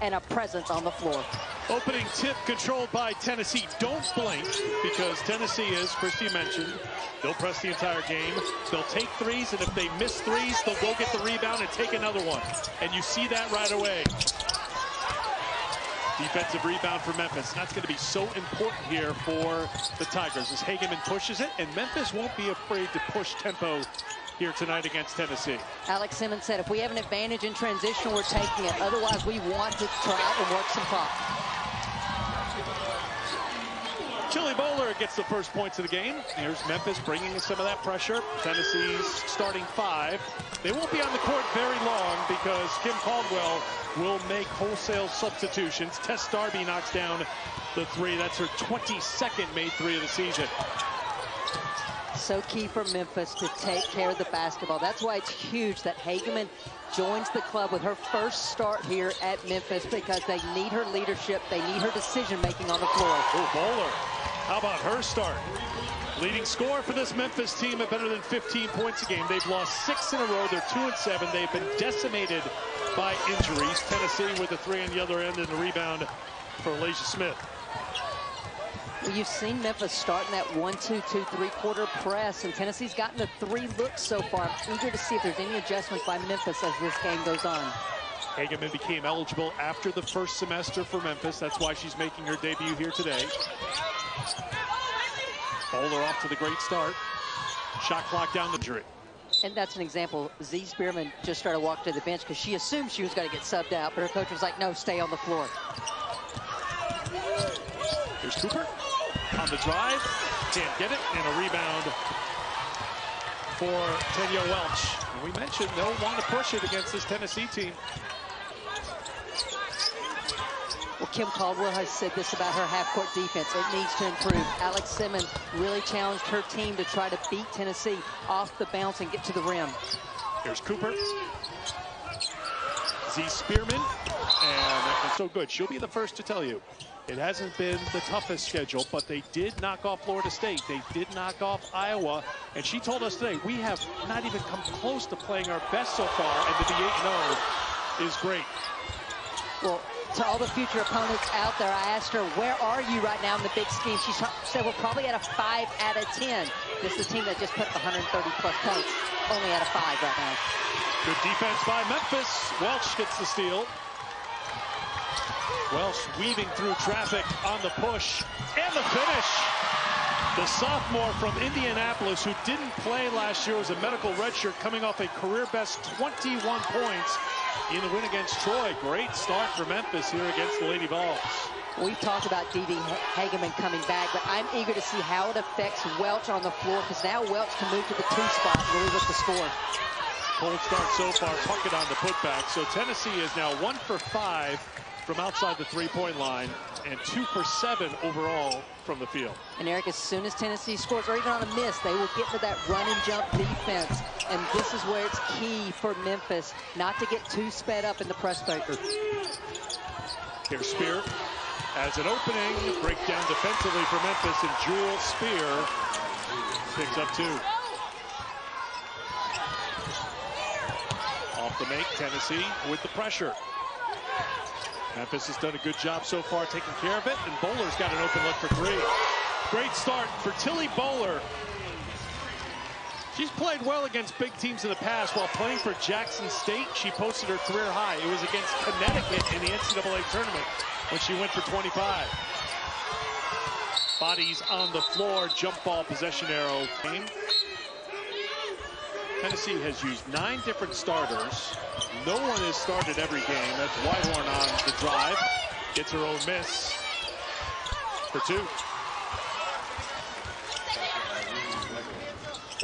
and a presence on the floor. Opening tip controlled by Tennessee. Don't blink, because Tennessee, as Christy mentioned, they'll press the entire game. They'll take threes, and if they miss threes, they'll go get the rebound and take another one. And you see that right away. Defensive rebound for Memphis. That's going to be so important here for the Tigers as Hagemann pushes it, and Memphis won't be afraid to push tempo here tonight against Tennessee. Alex Simmons said, if we have an advantage in transition, we're taking it. Otherwise, we want to try out and work some prop. Chili Bowler gets the first points of the game. Here's Memphis bringing in some of that pressure. Tennessee's starting five. They won't be on the court very long because Kim Caldwell will make wholesale substitutions. Tess Darby knocks down the three. That's her 22nd made three of the season. So key for Memphis to take care of the basketball. That's why it's huge that Hagemann joins the club with her first start here at Memphis, because they need her leadership. They need her decision-making on the floor. Oh, Bowler, how about her start? Leading scorer for this Memphis team at better than 15 points a game. They've lost 6 in a row. They're 2-7. They've been decimated by injuries. Tennessee with a three on the other end and a rebound for Elijah Smith. Well, you've seen Memphis starting that 1-2-2 3-quarter press, and Tennessee's gotten the 3 looks so far. I'm eager to see if there's any adjustments by Memphis as this game goes on. Hagemann became eligible after the first semester for Memphis. That's why she's making her debut here today. Bowler off to the great start. Shot clock down the injury. And that's an example. Z Spearman just started walking to the bench because she assumed she was going to get subbed out, but her coach was like, no, stay on the floor. Here's Cooper on the drive. Can't get it, and a rebound for Tenya Welch. And we mentioned they'll want to push it against this Tennessee team. Well, Kim Caldwell has said this about her half-court defense. It needs to improve. Alex Simmons really challenged her team to try to beat Tennessee off the bounce and get to the rim. Here's Cooper. Z Spearman, and that was so good. She'll be the first to tell you. It hasn't been the toughest schedule, but they did knock off Florida State. They did knock off Iowa, and she told us today, we have not even come close to playing our best so far, and to be 8-0 is great. Well, to all the future opponents out there, I asked her, where are you right now in the big scheme? She said, we're probably at a 5 out of 10. This is a team that just put up 130-plus points, only at a 5 right now. Good defense by Memphis. Welch gets the steal. Welch weaving through traffic on the push, and the finish. The sophomore from Indianapolis, who didn't play last year, was a medical redshirt, coming off a career-best 21 points in the win against Troy. Great start for Memphis here against the Lady Vols. We've talked about DeeDee Hagemann coming back, but I'm eager to see how it affects Welch on the floor, because now Welch can move to the 2 spot and really look to score. Cold start so far, Puckett on the putback. So Tennessee is now 1 for 5 from outside the 3-point line, and 2 for 7 overall from the field. And Eric, as soon as Tennessee scores, or even on a miss, they will get to that run and jump defense. And this is where it's key for Memphis not to get too sped up in the press breaker. Here's Spear as an opening breakdown defensively for Memphis, and Jewel Spear picks up 2. Off the make, Tennessee with the pressure. Memphis has done a good job so far taking care of it, and Bowler's got an open look for 3. Great start for Tilly Bowler. She's played well against big teams in the past. While playing for Jackson State, she posted her career high. It was against Connecticut in the NCAA tournament when she went for 25. Bodies on the floor, jump ball, possession arrow. Tennessee has used 9 different starters. No one has started every game. That's Whitehorn on the drive. Gets her own miss for 2.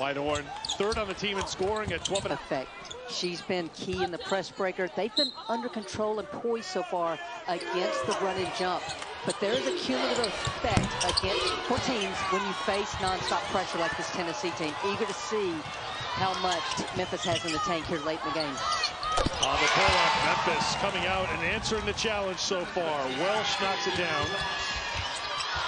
Whitehorn, 3rd on the team in scoring at 12. Effect. She's been key in the press breaker. They've been under control and poised so far against the run and jump. But there is a cumulative effect for teams when you face nonstop pressure like this Tennessee team. Eager to see how much Memphis has in the tank here late in the game. On the pull-up, Memphis coming out and answering the challenge so far. Welsh knocks it down.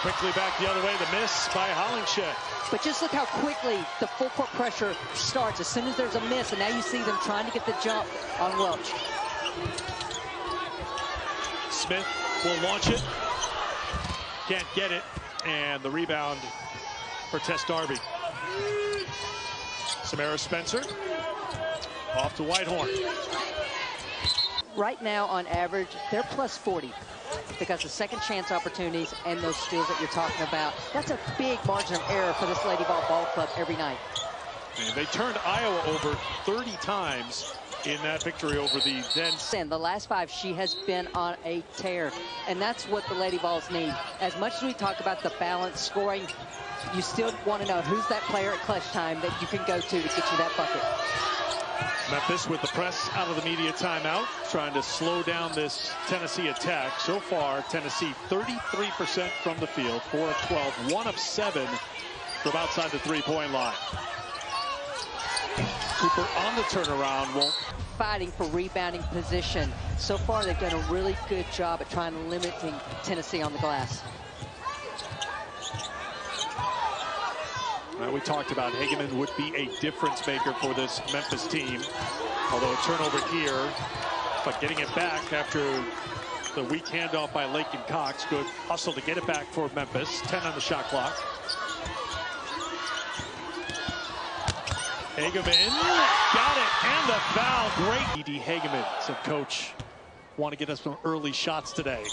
Quickly back the other way, the miss by Hollingshed. But just look how quickly the full court pressure starts as soon as there's a miss, and now you see them trying to get the jump on Welch. Smith will launch it. Can't get it. And the rebound for Tess Darby. Samara Spencer off to Whitehorn. Right now, on average, they're plus 40 because of second chance opportunities and those steals that you're talking about. That's a big margin of error for this Lady Vol Ball Club every night. And they turned Iowa over 30 times in that victory over the then. In the last 5, she has been on a tear, and that's what the Lady Vols need. As much as we talk about the balance scoring, you still want to know who's that player at clutch time that you can go to get you that bucket. Memphis with the press out of the media timeout, trying to slow down this Tennessee attack. So far, Tennessee 33% from the field, 4 of 12, 1 of 7 from outside the three-point line. Cooper on the turnaround, won't. Fighting for rebounding position. So far, they've done a really good job at trying to limiting Tennessee on the glass. We talked about Hagemann would be a difference maker for this Memphis team. Although a turnover here, but getting it back after the weak handoff by Lakin Cox. Good hustle to get it back for Memphis. 10 on the shot clock. Hagemann got it, and the foul. Great. DeeDee Hagemann said, "Coach, want to get us some early shots today."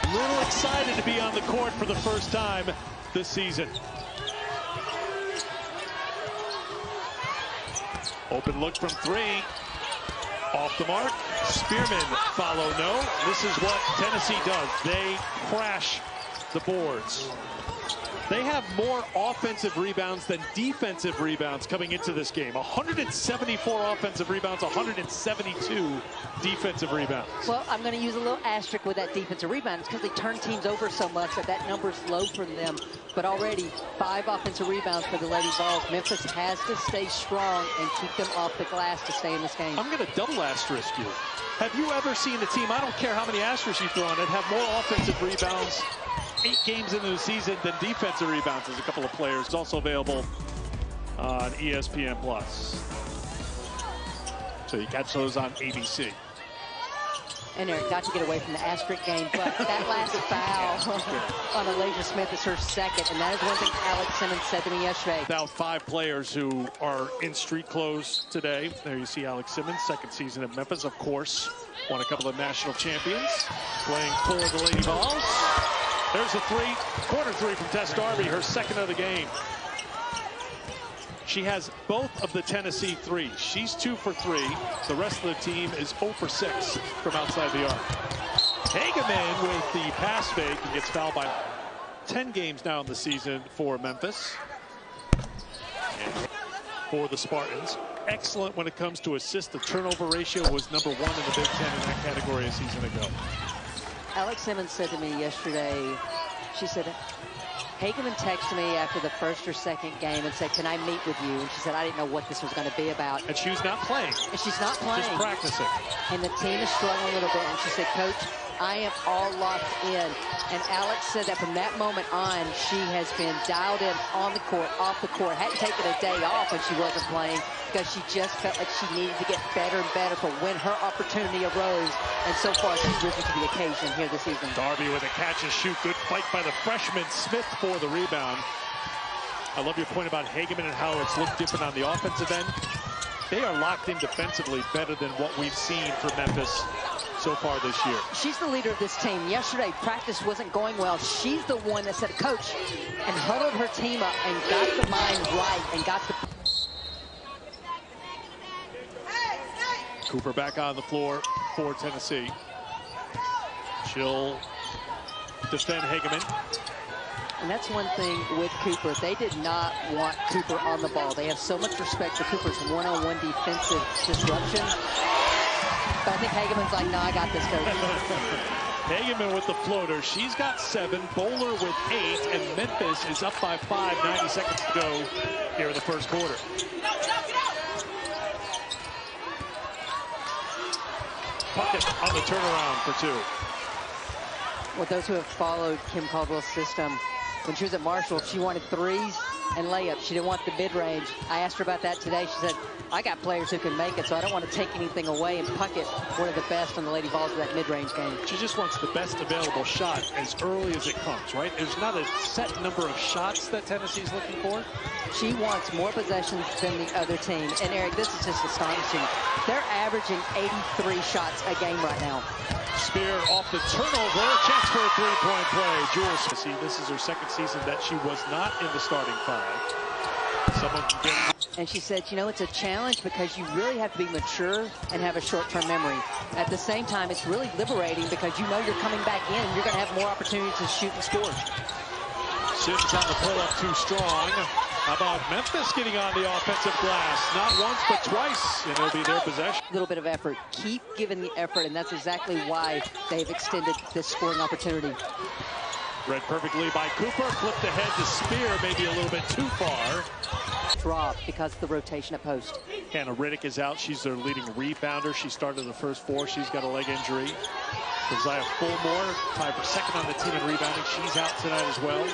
A little excited to be on the court for the first time this season. Open look from 3. Off the mark. Spearman follow no. This is what Tennessee does. They crash the boards. They have more offensive rebounds than defensive rebounds coming into this game. 174 offensive rebounds, 172 defensive rebounds. Well, I'm going to use a little asterisk with that defensive rebounds because they turn teams over so much that number's low for them. But already 5 offensive rebounds for the Lady Vols. Memphis has to stay strong and keep them off the glass to stay in this game. I'm going to double asterisk you. Have you ever seen a team, I don't care how many asterisks you throw on it, have more offensive rebounds 8 games into the season than defensive rebounds? As a couple of players. It's also available on ESPN+. So you catch those on ABC. And Eric got to get away from the asterisk game, but that last foul on Elijah Smith is her second, and that is one thing Alex Simmons said to me yesterday. About 5 players who are in street clothes today. There you see Alex Simmons, second season at Memphis, of course. Won a couple of national champions, playing for the Lady Vols. There's a corner three from Tess Darby, her second of the game. She has both of the Tennessee threes. She's 2 for 3. The rest of the team is 0 for 6 from outside the arc. Hagemann with the pass fake and gets fouled by 10 games now in the season for Memphis. And for the Spartans. Excellent when it comes to assist. The turnover ratio was #1 in the Big Ten in that category a season ago. Alex Simmons said to me yesterday, she said, Hagemann texted me after the first or second game and said, "Can I meet with you?" And she said, "I didn't know what this was going to be about." And she's not playing. And she's not playing. Just practicing. And the team is struggling a little bit. And she said, "Coach, I am all locked in." And Alex said that from that moment on, she has been dialed in on the court, off the court. Hadn't taken a day off when she wasn't playing because she just felt like she needed to get better and better for when her opportunity arose. And so far, she's risen to the occasion here this evening. Darby with a catch and shoot. Good fight by the freshman. Smith for the rebound. I love your point about Hagemann and how it's looked different on the offensive end. They are locked in defensively better than what we've seen for Memphis so far this year. She's the leader of this team. Yesterday, practice wasn't going well. She's the one that said, "Coach," and huddled her team up and got the mind right and got the... Cooper back on the floor for Tennessee. She'll defend Hagemann. And that's one thing with Cooper. They did not want Cooper on the ball. They have so much respect for Cooper's one-on-one defensive disruption. But I think Hagemann's like, "No, I got this, Coach." Hagemann with the floater. She's got 7, Bowler with 8, and Memphis is up by 5, 90 seconds to go here in the first quarter. Puckett on the turnaround for 2. Well, those who have followed Kim Caldwell's system, when she was at Marshall, she wanted threes. and layup. She didn't want the mid-range. I asked her about that today. She said, I got players who can make it, so I don't want to take anything away, and Puckett, one of the best on the Lady Vols of that mid-range game. She just wants the best available shot as early as it comes, right? There's not a set number of shots that Tennessee's looking for. She wants more possessions than the other team. And, Eric, this is just astonishing. They're averaging 83 shots a game right now. Spear off the turnover. Chance for a three-point play. Jules, see, this is her second season that she was not in the starting five. Someone can get... And she said, you know, it's a challenge because you really have to be mature and have a short-term memory. At the same time, it's really liberating because you know you're coming back in and you're going to have more opportunities to shoot and score. Sims on the pull-up too strong. How about Memphis getting on the offensive glass? Not once, but twice, and it'll be their possession. A little bit of effort. Keep giving the effort, and that's exactly why they've extended this scoring opportunity. Read perfectly by Cooper. Flipped ahead to Spear, maybe a little bit too far. Drop because of the rotation at post. Hannah Riddick is out. She's their leading rebounder. She started the first four. She's got a leg injury. Josiah Fulmore, tied for second on the team in rebounding. She's out tonight as well.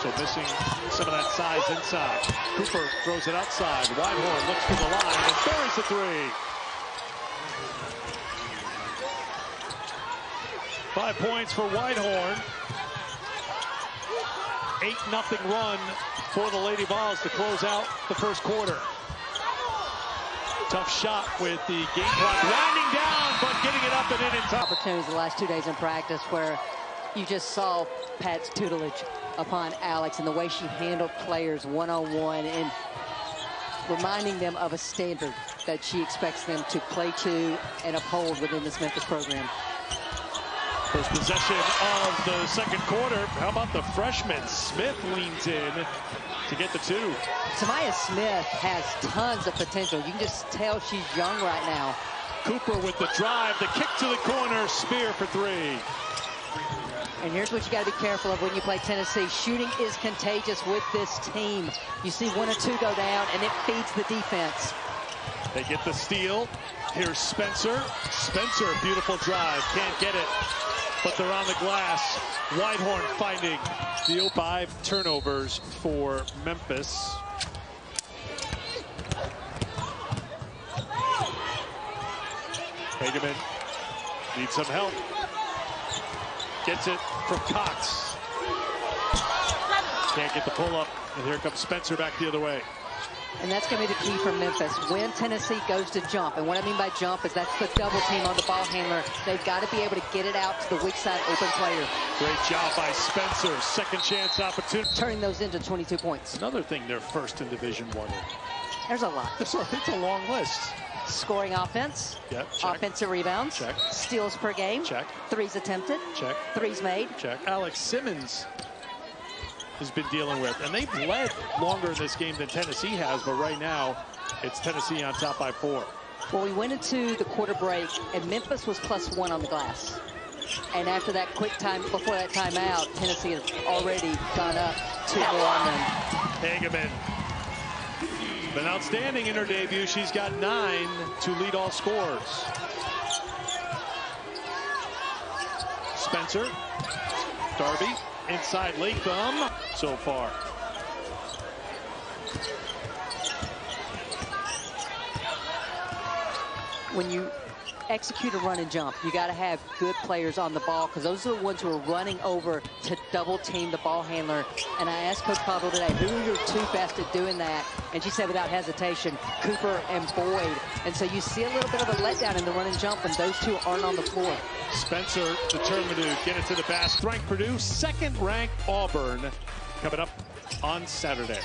So missing some of that size inside. Cooper throws it outside. Whitehorn looks for the line and buries the three. 5 points for Whitehorn. 8-0 run for the Lady Vols to close out the first quarter. Tough shot with the game clock winding down, but getting it up and in time. Opportunities the last 2 days in practice where you just saw Pat's tutelage upon Alex and the way she handled players one-on-one and reminding them of a standard that she expects them to play to and uphold within this Memphis program. First possession of the second quarter. How about the freshman? Smith leans in to get the two. Tamaya Smith has tons of potential. You can just tell she's young right now. Cooper with the drive, the kick to the corner, Spear for three. And here's what you got to be careful of when you play Tennessee. Shooting is contagious with this team. You see one or two go down, and it feeds the defense. They get the steal. Here's Spencer. Spencer, beautiful drive. Can't get it, but they're on the glass. Whitehorn finding the 5 turnovers for Memphis. Hagemann needs some help. Gets it from Cox. Can't get the pull-up, and here comes Spencer back the other way. And that's going to be the key for Memphis. When Tennessee goes to jump, and what I mean by jump is that's the double team on the ball handler. They've got to be able to get it out to the weak side open player. Great job by Spencer. Second chance opportunity. Turning those into 22 points. Another thing they're first in Division I. There's a lot. It's a long list. Scoring offense. Yep, check. Offensive rebounds. Check. Steals per game. Check. Threes attempted. Check. Threes made. Check. Alex Simmons has been dealing with, and they've led longer in this game than Tennessee has, but right now it's Tennessee on top by 4. Well, we went into the quarter break, and Memphis was +1 on the glass. And after that quick time, before that timeout, Tennessee has already gone up 2 more on them. Hagemann been outstanding in her debut. She's got 9 to lead all scorers. Spencer, Darby, inside Latham so far. When you execute a run and jump, you got to have good players on the ball because those are the ones who are running over to double team the ball handler. And I asked Coach Caldwell today, who are your 2 best at doing that? And she said without hesitation, Cooper and Boyd. And so you see a little bit of a letdown in the run and jump when those 2 aren't on the floor. Spencer determined to get it to the basket. Ranked Purdue, second-ranked Auburn coming up on Saturday.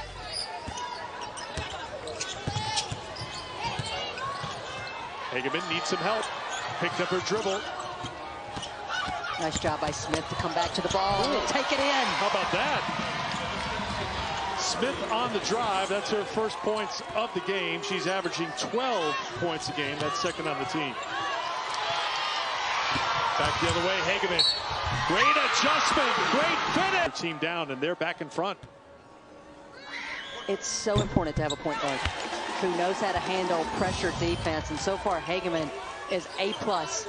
Hagemann needs some help. Picked up her dribble. Nice job by Smith to come back to the ball and take it in. How about that? Smith on the drive. That's her first points of the game. She's averaging 12 points a game. That's second on the team. Back the other way, Hagemann. Great adjustment, great finish. Team down, and they're back in front. It's so important to have a point guard who knows how to handle pressure defense, and so far Hagemann is A+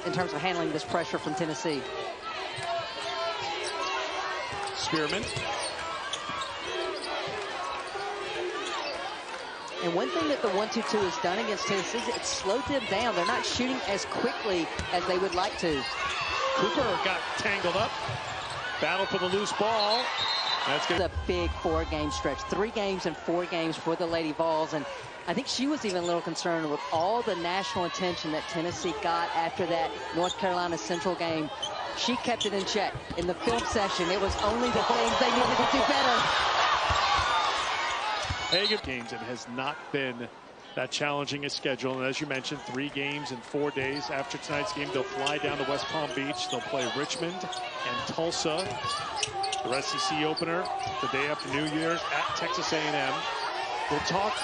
in terms of handling this pressure from Tennessee. Spearman. And one thing that the 1-2-2 has done against Tennessee is it's slowed them down. They're not shooting as quickly as they would like to. Cooper got tangled up. Battle for the loose ball. That's good. It's a big 4-game stretch. 3 games and 4 games for the Lady Vols. And I think she was even a little concerned with all the national attention that Tennessee got after that North Carolina Central game. She kept it in check. In the film session, it was only the things they needed to do better. Hagemann games, and has not been that challenging a schedule. And as you mentioned, 3 games in 4 days. After tonight's game, they'll fly down to West Palm Beach. They'll play Richmond and Tulsa. Their SEC opener the day after New Year's at Texas A&M. We'll talk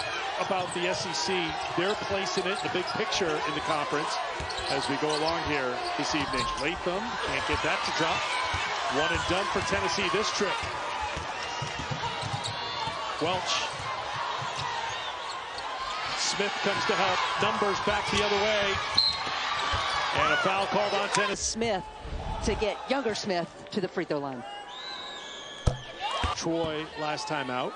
about the SEC, their place in it, the big picture in the conference as we go along here this evening. Latham can't get that to drop. 1 and done for Tennessee this trip. Welch. Smith comes to help. Numbers back the other way. And a foul called on Tennessee. Smith to get younger Smith to the free throw line. Troy last time out.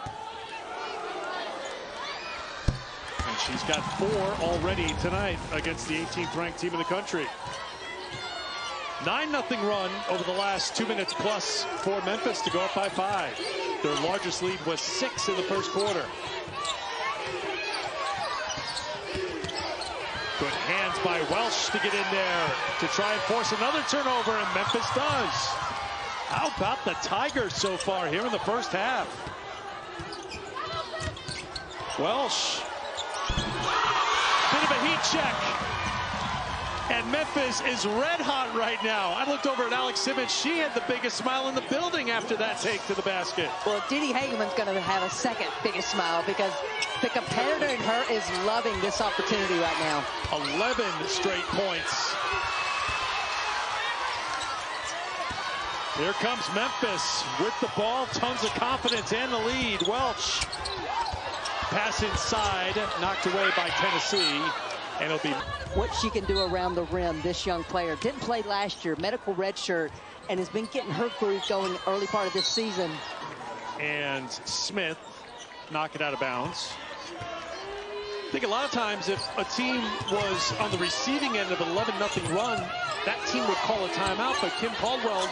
And she's got 4 already tonight against the 18th ranked team in the country. 9-0 run over the last 2 minutes plus for Memphis to go up by 5. Their largest lead was 6 in the first quarter. Good hands by Welsh to get in there to try and force another turnover, and Memphis does. How about the Tigers so far here in the first half? Welsh. Bit of a heat check. And Memphis is red hot right now. I looked over at Alex Simmons. She had the biggest smile in the building after that take to the basket. Well, DeeDee Hagemann's going to have a second biggest smile because the competitor in her is loving this opportunity right now. 11 straight points. Here comes Memphis with the ball. Tons of confidence and the lead. Welch. Pass inside. Knocked away by Tennessee. And it'll be what she can do around the rim, this young player. Didn't play last year, medical redshirt, and has been getting her groove going early part of this season. And Smith knock it out of bounds. I think a lot of times if a team was on the receiving end of an 11-0 run, that team would call a timeout. But Kim Caldwell,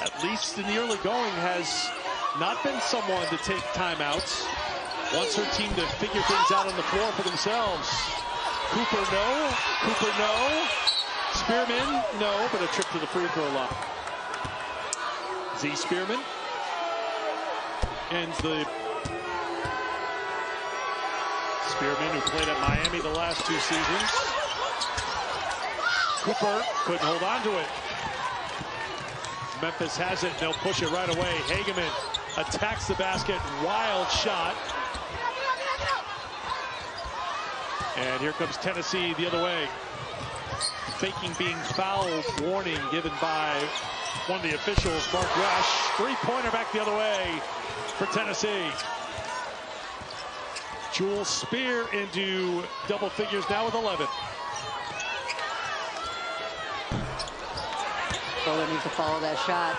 at least in the early going, has not been someone to take timeouts. Wants her team to figure things out on the floor for themselves. Cooper, no. Cooper, no. Spearman, no, but a trip to the free throw line. Z Spearman ends the Spearman, who played at Miami the last 2 seasons. Cooper couldn't hold on to it. Memphis has it. They'll push it right away. Hagemann attacks the basket. Wild shot. And here comes Tennessee the other way. Faking being fouled. Warning given by one of the officials, Mark Rush. 3-pointer back the other way for Tennessee. Jewel Spear into double figures now with 11. Bowler needs to follow that shot.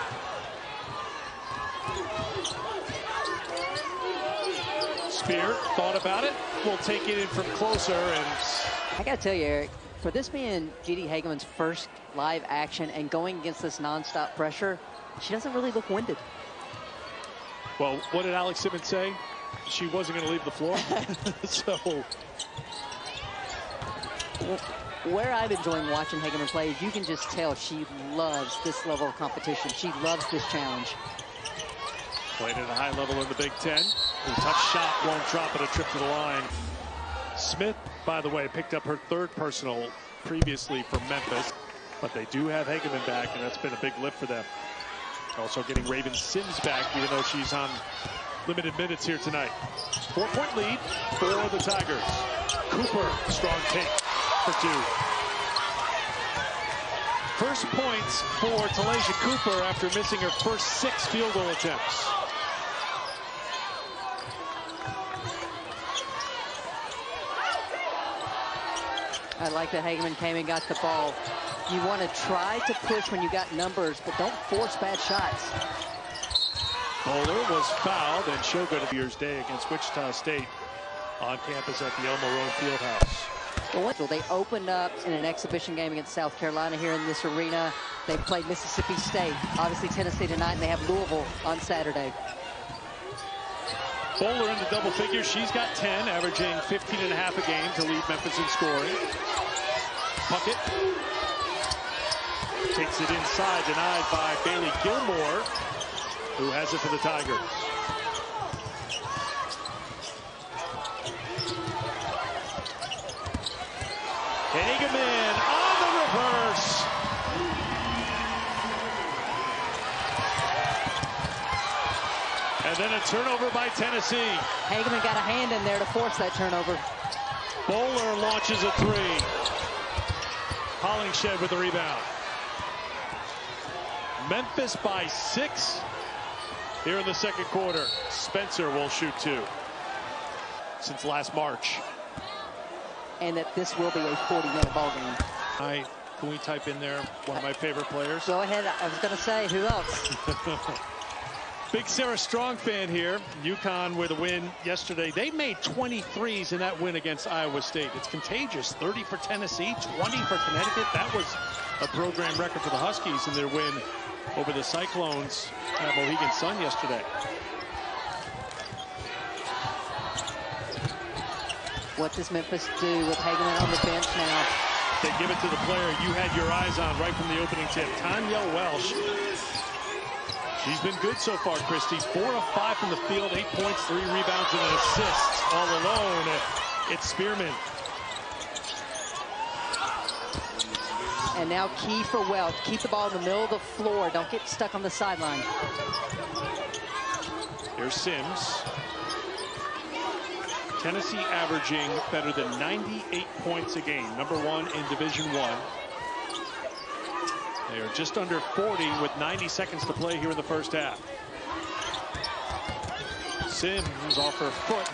Spear thought about it. Will take it in from closer. And I got to tell you, Eric, for this being DeeDee Hagemann's first live action and going against this nonstop pressure, she doesn't really look winded. Well, what did Alex Simmons say? She wasn't going to leave the floor. So where I'm enjoying watching Hagemann play is you can just tell she loves this level of competition. She loves this challenge. Played at a high level in the Big Ten. A tough shot, won't drop it, a trip to the line. Smith, by the way, picked up her 3rd personal previously from Memphis, but they do have Hagemann back, and that's been a big lift for them. Also getting Raven Sims back, even though she's on limited minutes here tonight. 4-point lead for the Tigers. Cooper, strong take for 2. First points for Talaysia Cooper after missing her first 6 field goal attempts. I like that Hagemann came and got the ball. You want to try to push when you got numbers, but don't force bad shots. Bowler was fouled, and Shogun of year's day against Wichita State. on campus at the El Marone Fieldhouse. Well, they opened up in an exhibition game against South Carolina here in this arena. They played Mississippi State, obviously Tennessee tonight, and they have Louisville on Saturday. Bowler in the double figures. She's got 10, averaging 15.5 a game to lead Memphis in scoring. Puckett takes it inside, denied by Bailey Gilmore, who has it for the Tigers. Hagemann on the reverse. And then a turnover by Tennessee. Hagemann got a hand in there to force that turnover. Bowler launches a three. Hollingshed with the rebound. Memphis by 6 here in the second quarter. Spencer will shoot 2 since last March. And that this will be a 40-minute ball game. Can we type in there one of my favorite players? Go ahead. I was going to say, who else? Big Sarah Strong fan here. UConn with a win yesterday. They made 23s in that win against Iowa State. It's contagious. 30 for Tennessee, 20 for Connecticut. That was a program record for the Huskies in their win over the Cyclones at Mohegan Sun yesterday. What does Memphis do with Hagemann on the bench now? They give it to the player you had your eyes on right from the opening tip, Tanya Welsh. She's been good so far, Christy. 4 of 5 from the field, 8 points, 3 rebounds, and an assist. All alone, it's Spearman. And now key for Welsh. Keep the ball in the middle of the floor. Don't get stuck on the sideline. Here's Sims. Tennessee averaging better than 98 points a game. #1 in Division I. They are just under 40 with 90 seconds to play here in the first half. Sims off her foot.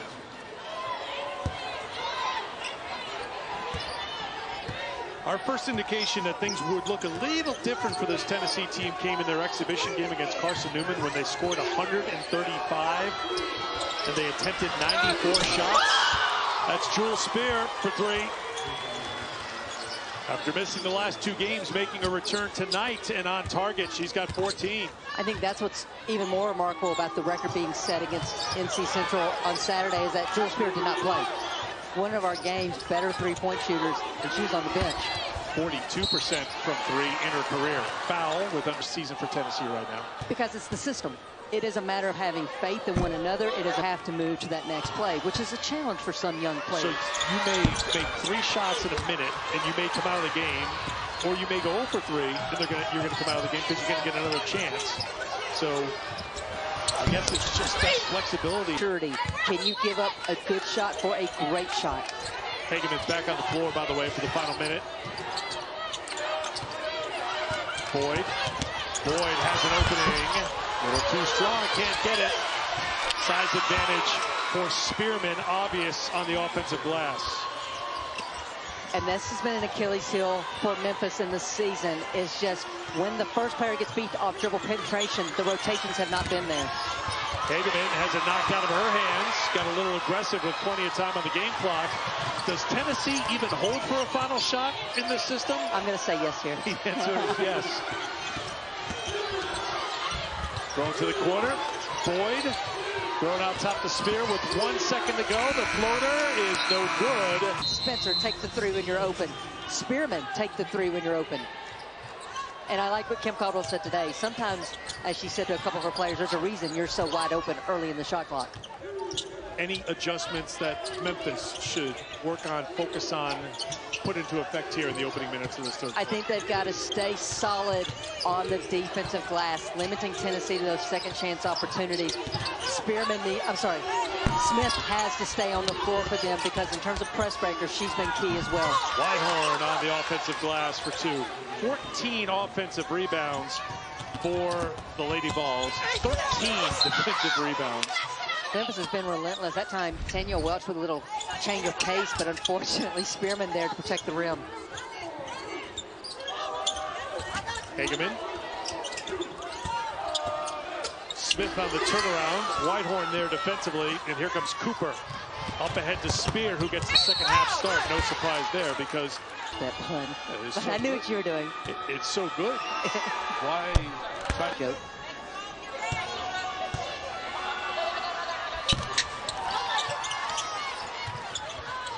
Our first indication that things would look a little different for this Tennessee team came in their exhibition game against Carson Newman when they scored 135 and they attempted 94 shots. That's Jewel Spear for 3. After missing the last 2 games, making a return tonight and on target, she's got 14. I think that's what's even more remarkable about the record being set against NC Central on Saturday is that Jewel Spear did not play. One of our game's better 3-point shooters, and she was on the bench. 42% from 3 in her career. Foul with under season for Tennessee right now. Because it's the system. It is a matter of having faith in one another. It doesn't have to move to that next play, which is a challenge for some young players. So you may make 3 shots in a minute, and you may come out of the game, or you may go 0 for 3, and you're gonna come out of the game because you're gonna get another chance. So I guess it's just that flexibility. Can you give up a good shot for a great shot? Hagemann's back on the floor, by the way, for the final minute. Boyd has an opening. A little too strong, can't get it. Size advantage for Spearman, obvious on the offensive glass. And this has been an Achilles heel for Memphis in this season, is just when the first player gets beat off dribble penetration, the rotations have not been there. Hagemann has it knocked out of her hands, got a little aggressive with plenty of time on the game clock. Does Tennessee even hold for a final shot in this system? I'm going to say yes here. The answer is yes. Going to the corner, Boyd thrown out top the Spear with 1 second to go. The floater is no good. Spencer, take the 3 when you're open. Spearman, take the 3 when you're open. And I like what Kim Caldwell said today. Sometimes, as she said to a couple of her players, there's a reason you're so wide open early in the shot clock. Any adjustments that Memphis should work on, focus on, put into effect here in the opening minutes of this third? I think they've got to stay solid on the defensive glass, limiting Tennessee to those second chance opportunities. Smith has to stay on the floor for them because in terms of press breakers, she's been key as well. Whitehorn on the offensive glass for 2. 14 offensive rebounds for the Lady Vols, 13 defensive rebounds. Memphis has been relentless. That time, Tanya Welch with a little change of pace, but unfortunately, Spearman there to protect the rim. Hagemann. Smith on the turnaround. Whitehorn there defensively, and here comes Cooper Up ahead to Spear, who gets the second half start. No surprise there because that pun. So I knew what you were doing. It's so good. Why try to joke?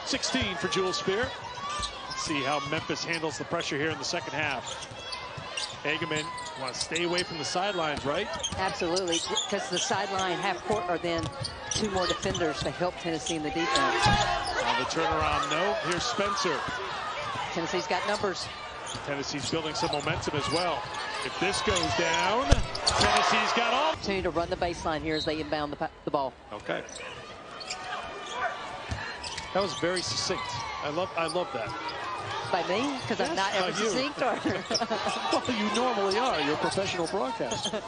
$16 for Jewel Spear. Let's see how Memphis handles the pressure here in the second half. Hagemann want to stay away from the sidelines, right? Absolutely, because the sideline half court are then two more defenders to help Tennessee in the defense. On the turnaround, no. Here's Spencer. Tennessee's got numbers. Tennessee's building some momentum as well. If this goes down, Tennessee's got all. Continue to run the baseline here as they inbound the ball. Okay. That was very succinct. I love that. By me? Because I'm not ever succinct? Or? Well, you normally are. You're a professional broadcaster.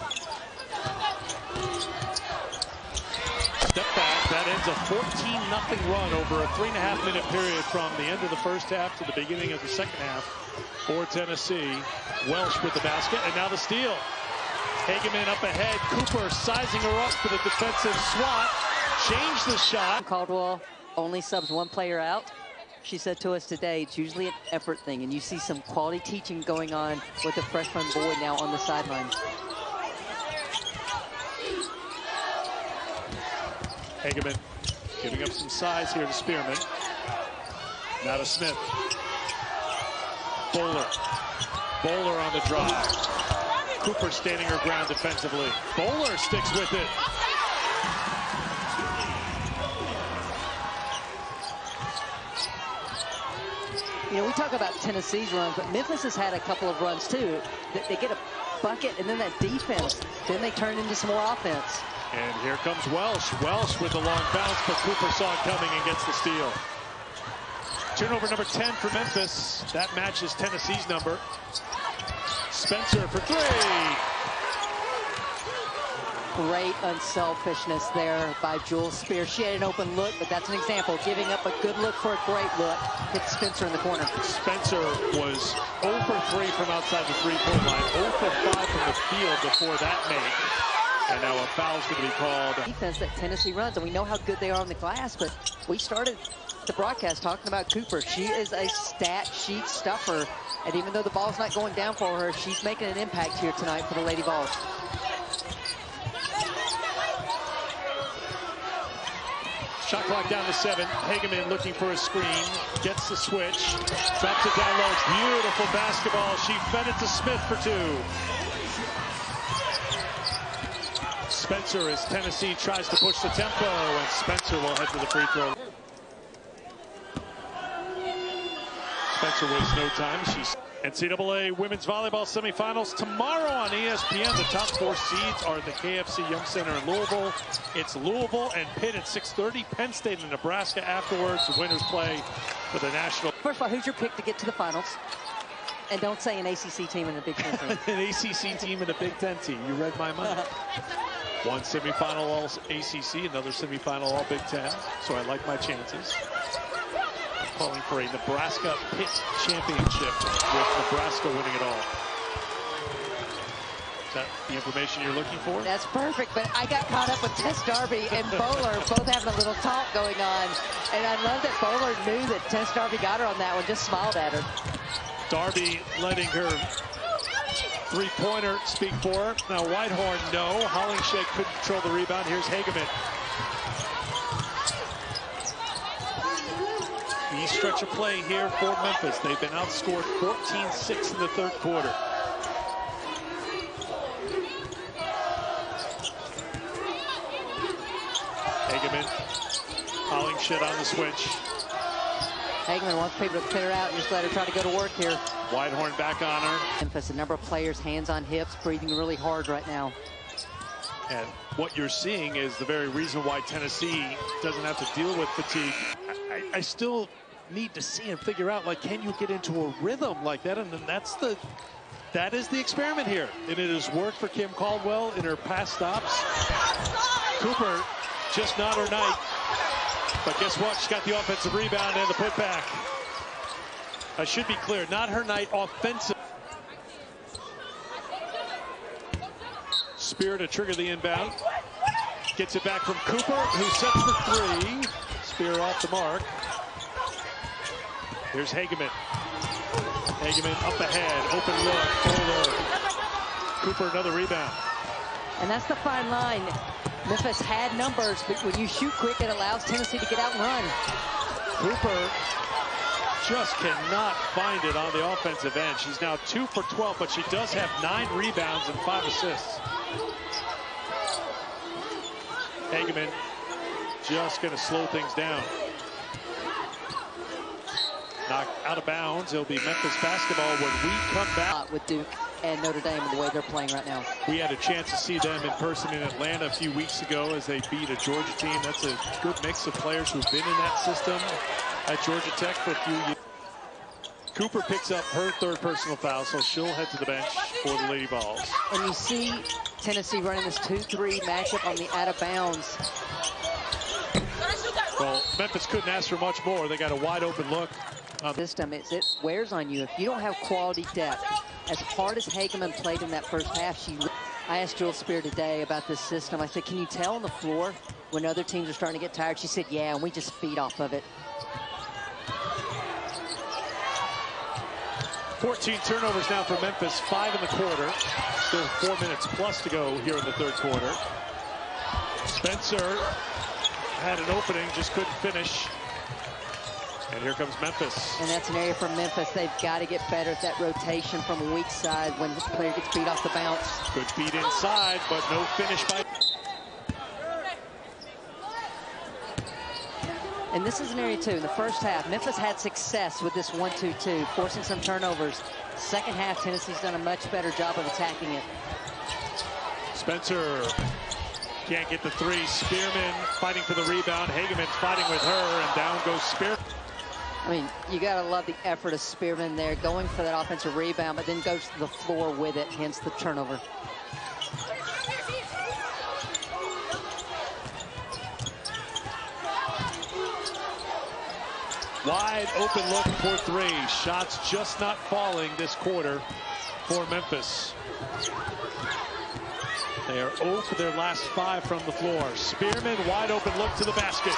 Step back. That ends a 14-0 run over a 3.5-minute period from the end of the first half to the beginning of the second half for Tennessee. Welsh with the basket, and now the steal. Hagemann up ahead. Cooper sizing her up for the defensive swat. Change the shot. Caldwell only subs one player out. She said to us today, it's usually an effort thing, and you see some quality teaching going on with the freshman boy now on the sideline. Hagemann giving up some size here to Spearman. Now to Smith. Bowler. Bowler on the drive. Cooper standing her ground defensively. Bowler sticks with it. You know, we talk about Tennessee's runs, but Memphis has had a couple of runs too. They get a bucket and then that defense, then they turn into some more offense. And here comes Welsh. Welsh with the long bounce, but Cooper saw it coming and gets the steal. Turnover number 10 for Memphis. That matches Tennessee's number. Spencer for three. Great unselfishness there by Jewel Spear. She had an open look, but that's an example. Giving up a good look for a great look. Hits Spencer in the corner. Spencer was 0 for 3 from outside the three-point line. 0 for 5 from the field before that make. And now a foul's going to be called. Defense that Tennessee runs, and we know how good they are on the glass, but we started the broadcast talking about Cooper. She is a stat sheet stuffer, and even though the ball's not going down for her, she's making an impact here tonight for the Lady Vols. Shot clock down to 7. Hagemann looking for a screen. Gets the switch. Drops it down low. Beautiful basketball. She fed it to Smith for 2. Spencer as Tennessee tries to push the tempo, and Spencer will head to the free throw. Spencer wastes no time. She's NCAA women's volleyball semifinals tomorrow on ESPN. The top 4 seeds are the KFC Young Center in Louisville. It's Louisville and Pitt at 6:30. Penn State and Nebraska afterwards. The winners play for the national. First of all, who's your pick to get to the finals? And don't say an ACC team and a Big Ten team. An ACC team and a Big Ten team. You read my mind. One semifinal all ACC, another semifinal all Big Ten. So I like my chances. Calling for a Nebraska-Pitt championship with Nebraska winning it all. Is that the information you're looking for? That's perfect, but I got caught up with Tess Darby and Bowler both having a little talk going on. And I love that Bowler knew that Tess Darby got her on that one, just smiled at her. Darby letting her three-pointer speak for her. Now Whitehorn, no. Hollingshead couldn't control the rebound. Here's Hagemann. The stretch of play here for Memphis. They've been outscored 14-6 in the third quarter. Hagemann, Hollingshead on the switch. Hagemann wants people to clear out and just let her try to go to work here. Whitehorn back on her. Memphis, a number of players, hands on hips, breathing really hard right now. And what you're seeing is the very reason why Tennessee doesn't have to deal with fatigue. I still need to see and figure out, like, can you get into a rhythm like that? And then that is the experiment here. And it has worked for Kim Caldwell in her past stops. Cooper, just not her night. But guess what? She's got the offensive rebound and the putback. I should be clear, not her night offensive. Spear to trigger the inbound. Gets it back from Cooper, who sets for 3. spear off the mark. Here's Hagemann. Hagemann up ahead, open look, Bowler. Cooper another rebound. And that's the fine line. Memphis had numbers, but when you shoot quick, it allows Tennessee to get out and run. Cooper just cannot find it on the offensive end. She's now 2 for 12, but she does have 9 rebounds and 5 assists. Hagemann just going to slow things down. Knocked out of bounds. It'll be Memphis basketball when we come back. With Duke and Notre Dame and the way they're playing right now. We had a chance to see them in person in Atlanta a few weeks ago as they beat a Georgia team. That's a good mix of players who've been in that system at Georgia Tech for a few years. Cooper picks up her 3rd personal foul, so she'll head to the bench for the Lady Vols. And you see Tennessee running this 2-3 matchup on the out of bounds. Well, Memphis couldn't ask for much more. They got a wide open look. System, it wears on you if you don't have quality depth. As hard as Hagemann played in that first half, I asked Jules Spear today about this system. I said, can you tell on the floor when other teams are starting to get tired? She said, yeah, and we just feed off of it. 14 turnovers now for Memphis, 5 in the quarter. Still 4 minutes plus to go here in the 3rd quarter. Spencer had an opening, just couldn't finish. And here comes Memphis. And that's an area for Memphis. They've got to get better at that rotation from a weak side when the player gets beat off the bounce. Good feed inside, but no finish by. And this is an area, too. In the first half, Memphis had success with this 1-2-2, forcing some turnovers. Second half, Tennessee's done a much better job of attacking it. Spencer can't get the 3. Spearman fighting for the rebound. Hagemann fighting with her, and down goes Spearman. I mean, you got to love the effort of Spearman there, going for that offensive rebound, but then goes to the floor with it, hence the turnover. Wide open look for 3. Shots just not falling this quarter for Memphis. They are 0 for their last 5 from the floor. Spearman, wide open look to the basket.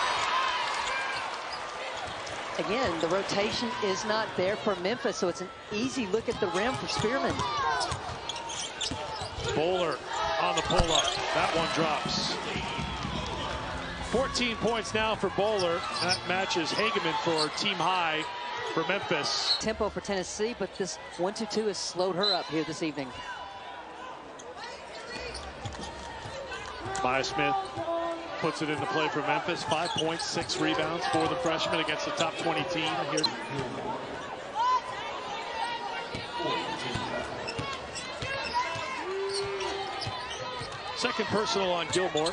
Again, the rotation is not there for Memphis, so it's an easy look at the rim for Spearman. Bowler on the pull-up. That one drops. 14 points now for Bowler. That matches Hagemann for team high for Memphis. Tempo for Tennessee, but this 1-2-2 has slowed her up here this evening. Maya Smith puts it into play for Memphis. 5 points, 6 rebounds for the freshman against the top 20 team here. Second personal on Gilmore.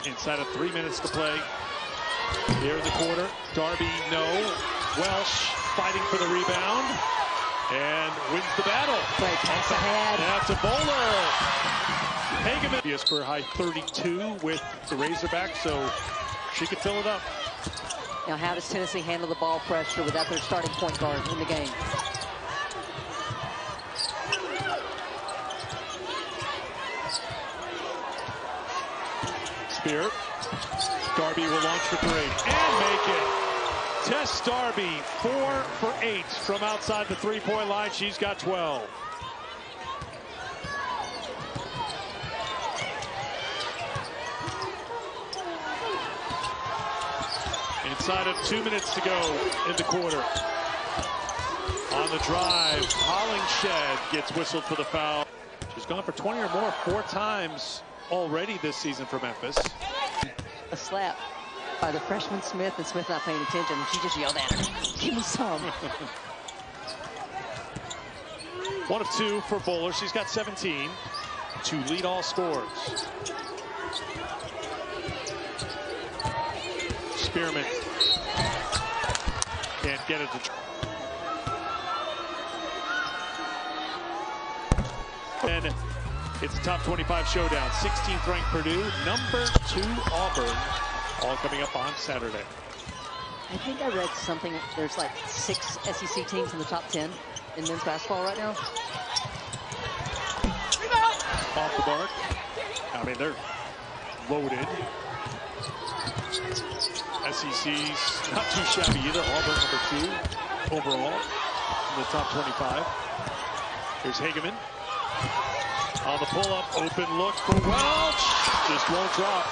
Inside of 3 minutes to play here in the quarter. Darby, no. Welsh fighting for the rebound and wins the battle. Great pass ahead. That's a Bowler. Hagemann is for high 32 with the Razorback, so she could fill it up. Now, how does Tennessee handle the ball pressure without their starting point guard in the game? Spear. Darby will launch for 3 and make it. Tess Darby, 4 for 8 from outside the 3-point line. She's got 12. Inside of 2 minutes to go in the quarter. On the drive, Hollingshed gets whistled for the foul. She's gone for 20 or more 4 times already this season for Memphis. A slap by the freshman Smith, and Smith not paying attention. She just yelled at her, give me some. 1 of 2 for Bowler. She's got 17 to lead all scores. Spearman can't get it to. And it's a top 25 showdown. 16th ranked Purdue, number 2 Auburn, all coming up on Saturday. I think I read something, there's like 6 SEC teams in the top 10 in men's basketball right now. Off the mark. I mean, they're loaded. SEC's not too shabby either. Auburn #2 overall in the top 25. Here's Hagemann. On the pull-up, open look for Welch. Just won't drop.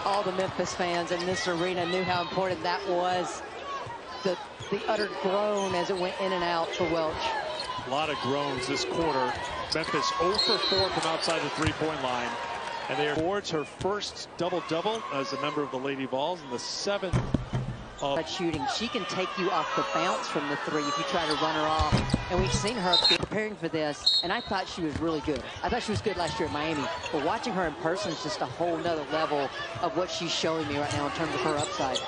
All the Memphis fans in this arena knew how important that was. The utter groan as it went in and out for Welch. A lot of groans this quarter. Memphis 0 for 4 from outside the three-point line. And they awards her first double-double as a member of the Lady Vols and the 7th of shooting. She can take you off the bounce from the 3 if you try to run her off. And we've seen her preparing for this, and I thought she was really good. I thought she was good last year at Miami. But watching her in person is just a whole nother level of what she's showing me right now in terms of her upside.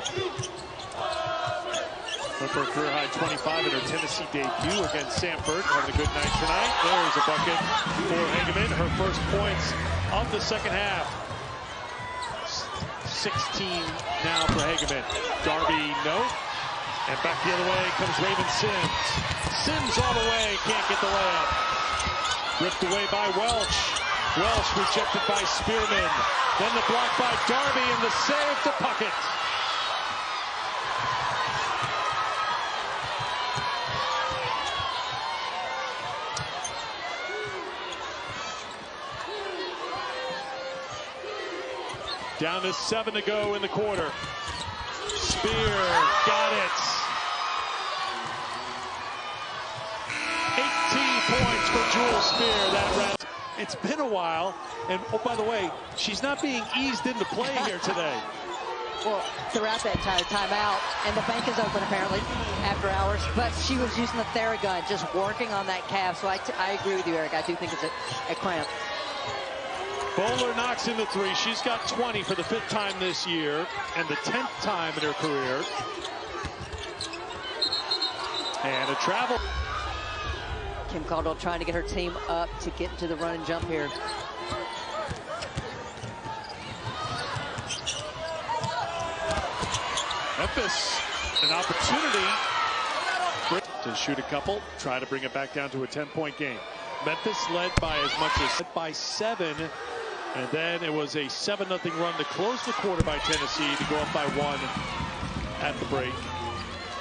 With her career-high 25 in her Tennessee debut against Samford. Having a good night tonight. There's a bucket for Hagemann. Her first points of the second half. 16 now for Hagemann. Darby, no. And back the other way comes Raven Sims. Sims all the way, can't get the layup. Ripped away by Welch. Welch rejected by Spearman. Then the block by Darby and the save to Puckett. Down to 7 to go in the quarter. Spear got it. 18 points for Jewel Spear. That round. It's been a while, and oh, by the way, she's not being eased into play here today. Well, throughout that entire timeout, and the bank is open apparently after hours, but she was using the Theragun, just working on that calf. So I agree with you, Eric. I do think it's a cramp. Bowler knocks in the 3. She's got 20 for the 5th time this year and the 10th time in her career. And a travel. Kim Caldwell trying to get her team up to get into the run and jump here. Memphis, an opportunity to shoot a couple, try to bring it back down to a 10-point game. Memphis led by as much as by 7. And then it was a 7-0 run to close the quarter by Tennessee to go up by 1 at the break.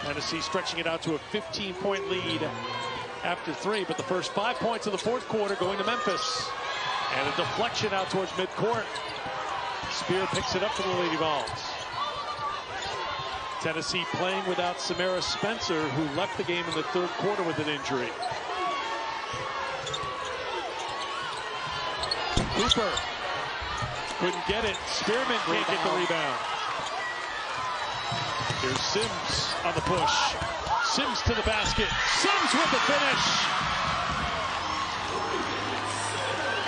Tennessee stretching it out to a 15-point lead after 3, but the first 5 points of the 4th quarter going to Memphis. And a deflection out towards midcourt. Spear picks it up for the Lady Vols. Tennessee playing without Samara Spencer, who left the game in the 3rd quarter with an injury. Cooper couldn't get it. Spearman can't get the rebound. Here's Sims on the push. Sims to the basket. Sims with the finish.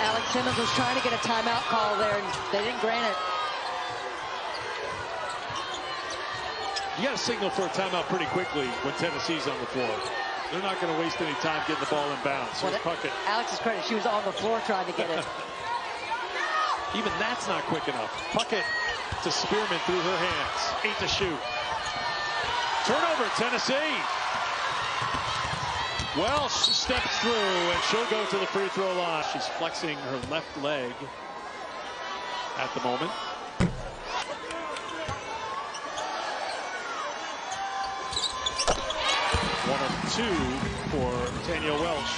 Alex Simmons was trying to get a timeout call there, and they didn't grant it. You got to signal for a timeout pretty quickly when Tennessee's on the floor. They're not going to waste any time getting the ball in bounds. Well, Puckett. Alex's credit, she was on the floor trying to get it. Even that's not quick enough. Puckett to Spearman through her hands. 8 to shoot. Turnover, Tennessee. Welsh steps through, and she'll go to the free throw line. She's flexing her left leg at the moment. One of 2 for Tanya Welsh.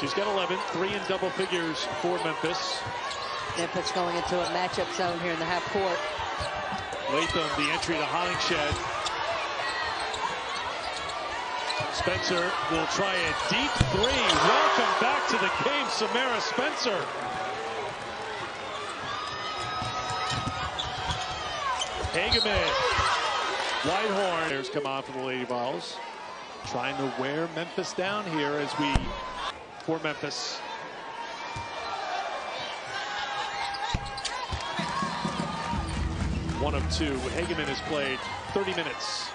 She's got 11, 3 in double figures for Memphis. Memphis going into a matchup zone here in the half court. Latham, the entry to Hollingshed. Spencer will try a deep 3. Welcome back to the game, Samara Spencer. Hagemann. Whitehorn. Players come on for the Lady Vols. Trying to wear Memphis down here as we, for Memphis. One of 2. Hagemann has played 30 minutes.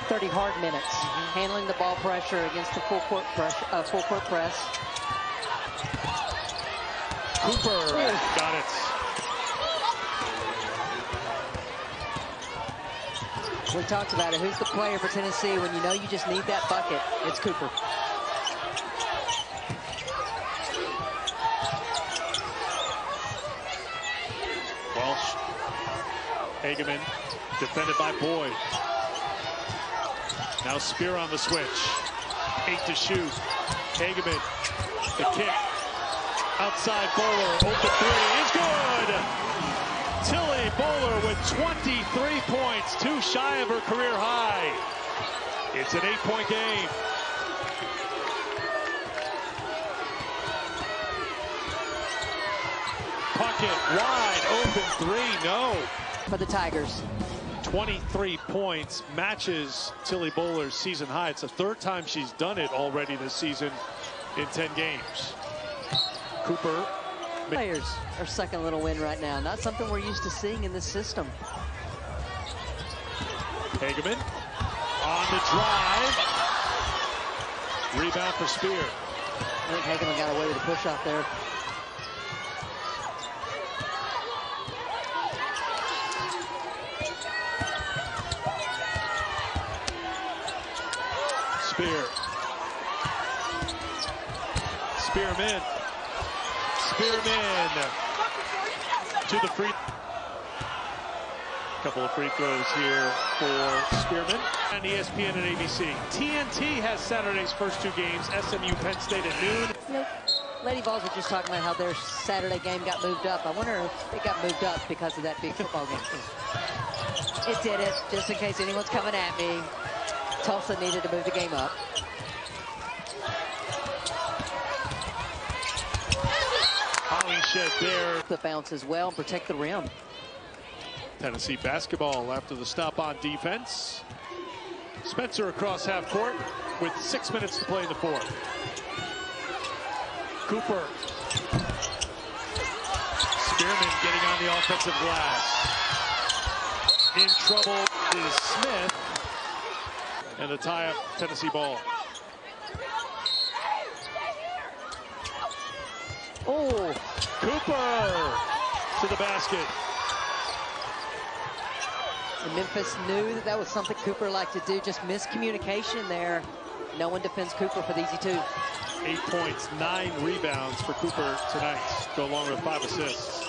30 hard minutes. Handling the ball pressure against the full court press. Cooper got it. We talked about it. Who's the player for Tennessee when you know you just need that bucket? It's Cooper. Hagemann, defended by Boyd. Now Spear on the switch. 8 to shoot. Hagemann, the kick. Outside Bowler, open three is good. Tilly Bowler with 23 points, 2 shy of her career high. It's an 8-point game. Puckett, wide open three, no. For the Tigers. 23 points, matches Tilly Bowler's season high. It's the 3rd time she's done it already this season in 10 games. Cooper. Players are second little win right now. Not something we're used to seeing in this system. Hagemann on the drive. Rebound for Spear. I think Hagemann got away with a push off there. Spear. Spearman. Spearman to the free. Couple of free throws here for Spearman. And ESPN and ABC. TNT has Saturday's first 2 games. SMU Penn State at noon. Nope. Lady Vols were just talking about how their Saturday game got moved up. I wonder if it got moved up because of that big football game. It did it, just in case anyone's coming at me. Tulsa needed to move the game up. Hollingshed there. The bounce as well and protect the rim. Tennessee basketball after the stop on defense. Spencer across half court with 6 minutes to play in the 4th. Cooper. Spearman getting on the offensive glass. In trouble is Smith. And the tie-up Tennessee ball. Oh, Cooper to the basket. and Memphis knew that that was something Cooper liked to do. Just miscommunication there. No one defends Cooper for the easy 2. 8 points, 9 rebounds for Cooper tonight, go along with 5 assists.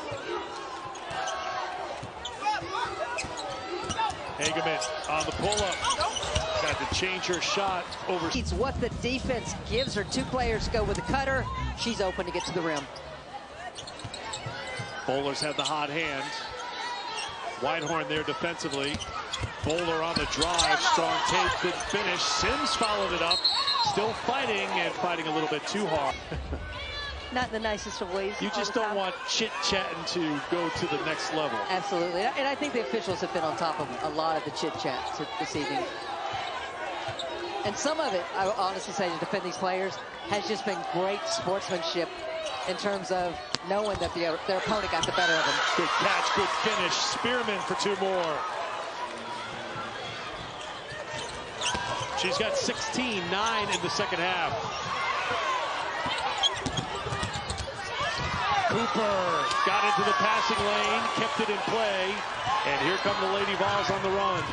Hagemann on the pull-up. Had to change her shot over. It's what the defense gives her. 2 players go with a cutter. She's open to get to the rim. Bowler's had the hot hand. Whitehorn there defensively. Bowler on the drive, strong take, good finish. Sims followed it up, still fighting and fighting a little bit too hard. Not in the nicest of ways. You just don't want chit-chatting to go to the next level. Absolutely, and I think the officials have been on top of a lot of the chit-chat this evening. And some of it, I will honestly say, to defend these players, has just been great sportsmanship in terms of knowing that their opponent got the better of them. Good catch, good finish. Spearman for 2 more. She's got 16, 9 in the second half. Cooper got into the passing lane, kept it in play, and here come the Lady Vols on the run.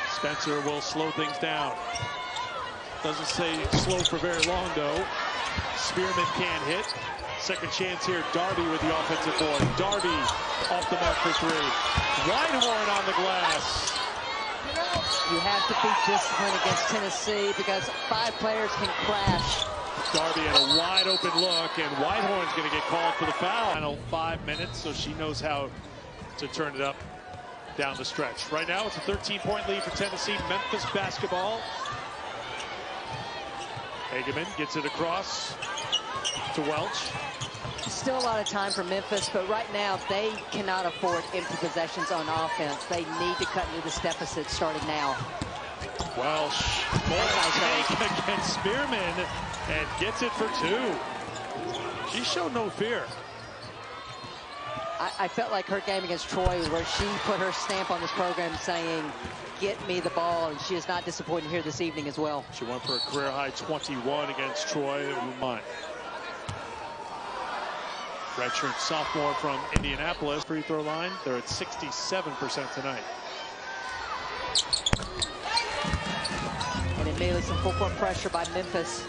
Spencer will slow things down. Doesn't stay slow for very long, though. Spearman can't hit. Second chance here, Darby with the offensive board. Darby off the mark for 3. Whitehorn on the glass. You have to be disciplined against Tennessee because 5 players can crash. Darby had a wide open look, and Whitehorn's going to get called for the foul. Final 5 minutes, so she knows how to turn it up down the stretch. Right now, it's a 13-point lead for Tennessee. Memphis basketball. Hagemann gets it across to Welch. Still a lot of time for Memphis, but right now they cannot afford empty possessions on offense. They need to cut into this deficit starting now. Welch, take against Spearman, and gets it for 2. She showed no fear. I felt like her game against Troy was where she put her stamp on this program saying, get me the ball, and she is not disappointed here this evening as well. She went for a career-high 21 against Troy. Redshirt sophomore from Indianapolis. Free throw line, they're at 67% tonight. And immediately some full-court pressure by Memphis.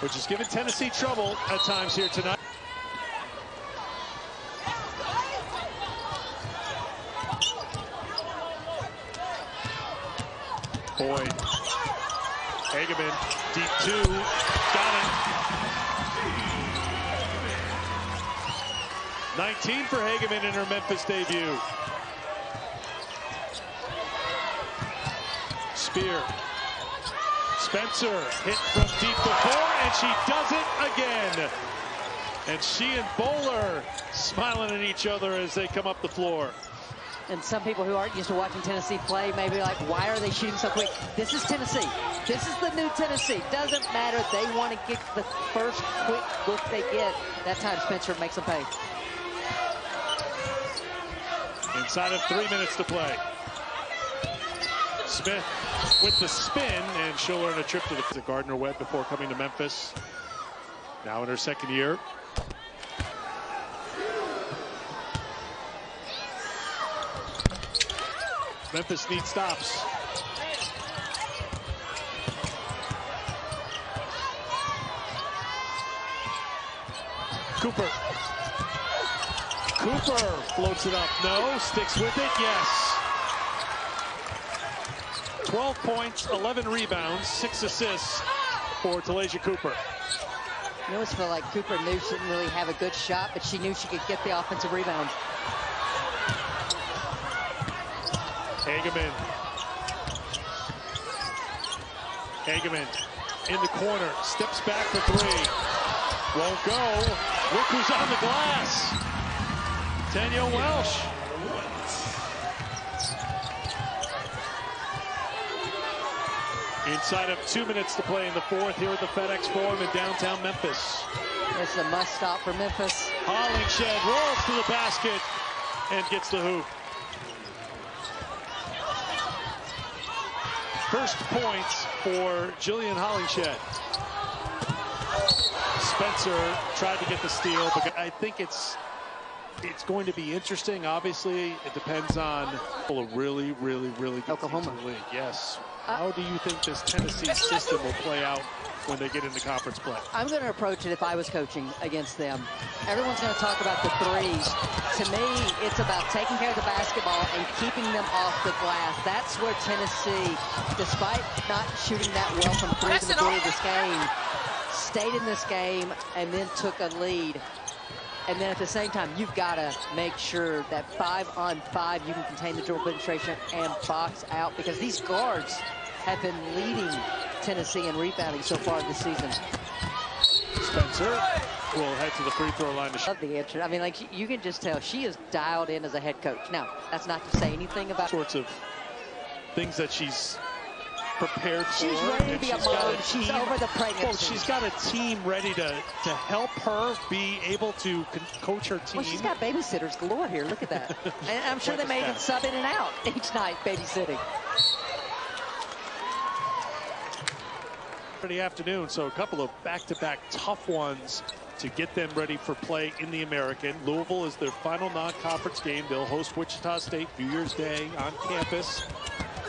Which has given Tennessee trouble at times here tonight. Hagemann, deep two, got it. 19 for Hagemann in her Memphis debut. Spear. Spencer hit from deep before, and she does it again. And she and Bowler smiling at each other as they come up the floor. And some people who aren't used to watching Tennessee play may be like, why are they shooting so quick? This is Tennessee. This is the new Tennessee. Doesn't matter. They want to get the first quick look they get. That time Spencer makes them pay. Inside of 3 minutes to play. Smith with the spin, and she'll earn a trip to the Gardner-Webb before coming to Memphis. Now in her second year. Memphis needs stops. Cooper floats it up. No, sticks with it. Yes. 12 points, 11 rebounds, 6 assists for Talasia Cooper. You always feel like Cooper knew she didn't really have a good shot, but she knew she could get the offensive rebound. Hagemann in the corner, steps back for three. Won't go. Look who's on the glass. Tanya Welsh. Inside of 2 minutes to play in the fourth here at the FedEx Forum in downtown Memphis. It's a must stop for Memphis. Hollingshed rolls to the basket and gets the hoop. First points for Jillian Hollingshed. Spencer tried to get the steal, but I think it's going to be interesting. Obviously, it depends on a really good Oklahoma team to the league. Yes. How do you think this Tennessee system will play out when they get into conference play? I'm going to approach it if I was coaching against them. Everyone's going to talk about the threes. To me, it's about taking care of the basketball and keeping them off the glass. That's where Tennessee, despite not shooting that well from three the majority of this game, stayed in this game and then took a lead. And then at the same time, you've got to make sure that 5-on-5 you can contain the dribble penetration and box out, because these guards have been leading Tennessee in rebounding so far this season. Spencer will head to the free throw line. I love the answer. I mean, like, you can just tell she is dialed in as a head coach. Now, that's not to say anything about sorts of things that she's prepared for. She's ready to be a mom. She's over the pregnancy. Well, she's got a team ready to help her be able to coach her team. Well, she's got babysitters galore here. Look at that. And I'm sure they made it sub in and out each night babysitting. Friday afternoon, so a couple of back-to-back tough ones to get them ready for play in the American. Louisville is their final non-conference game. They'll host Wichita State New Year's Day on campus.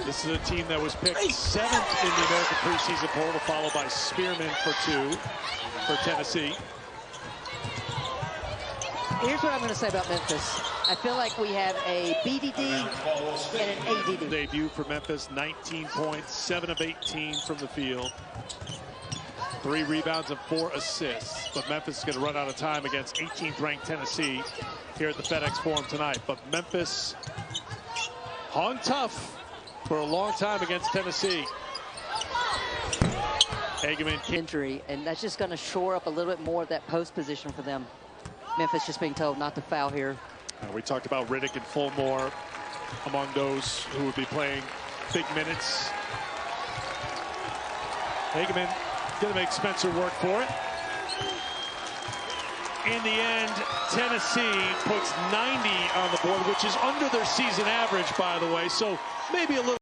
This is a team that was picked 7th in the American preseason poll, followed by Spearman for 2 for Tennessee. Here's what I'm going to say about Memphis. I feel like we have a BDD and an ADD. Debut for Memphis, 19 points, 7 of 18 from the field. 3 rebounds and 4 assists. But Memphis is going to run out of time against 18th ranked Tennessee here at the FedEx Forum tonight. But Memphis hung tough for a long time against Tennessee. Hagemann Injury, and that's just going to shore up a little bit more of that post position for them. Memphis just being told not to foul here. We talked about Riddick and Fulmore among those who would be playing big minutes. Hagemann going to make Spencer work for it. In the end, Tennessee puts 90 on the board, which is under their season average, by the way. So maybe a little